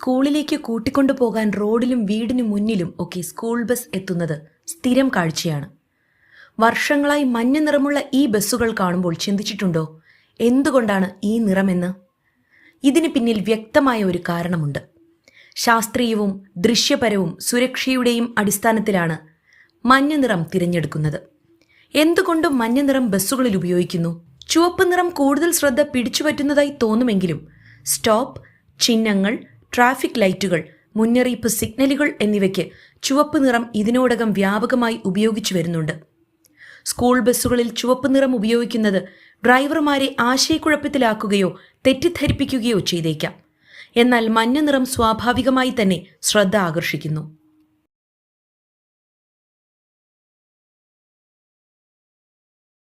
സ്കൂളിലേക്ക് കൂട്ടിക്കൊണ്ടു പോകാൻ റോഡിലും വീടിനു മുന്നിലും ഒക്കെ സ്കൂൾ ബസ് എത്തുന്നത് സ്ഥിരം കാഴ്ചയാണ്. വർഷങ്ങളായി മഞ്ഞ നിറമുള്ള ഈ ബസ്സുകൾ കാണുമ്പോൾ ചിന്തിച്ചിട്ടുണ്ടോ എന്തുകൊണ്ടാണ് ഈ നിറമെന്ന്? ഇതിന് പിന്നിൽ വ്യക്തമായ ഒരു കാരണമുണ്ട്. ശാസ്ത്രീയവും ദൃശ്യപരവും സുരക്ഷയുടെയും അടിസ്ഥാനത്തിലാണ് മഞ്ഞ നിറം തിരഞ്ഞെടുക്കുന്നത്. എന്തുകൊണ്ട് മഞ്ഞ നിറം ബസ്സുകളിൽ ഉപയോഗിക്കുന്നു? ചുവപ്പ് നിറം കൂടുതൽ ശ്രദ്ധ പിടിച്ചുപറ്റുന്നതായി തോന്നുമെങ്കിലും സ്റ്റോപ്പ്, ചിഹ്നങ്ങൾ, ട്രാഫിക് ലൈറ്റുകൾ, മുന്നറിയിപ്പ് സിഗ്നലുകൾ എന്നിവയ്ക്ക് ചുവപ്പ് നിറം ഇതിനോടകം വ്യാപകമായി ഉപയോഗിച്ചു വരുന്നുണ്ട്. സ്കൂൾ ബസ്സുകളിൽ ചുവപ്പ് നിറം ഉപയോഗിക്കുന്നത് ഡ്രൈവർമാരെ ആശയക്കുഴപ്പത്തിലാക്കുകയോ തെറ്റിദ്ധരിപ്പിക്കുകയോ ചെയ്തേക്കാം. എന്നാൽ മഞ്ഞ നിറം സ്വാഭാവികമായി തന്നെ ശ്രദ്ധ ആകർഷിക്കുന്നു.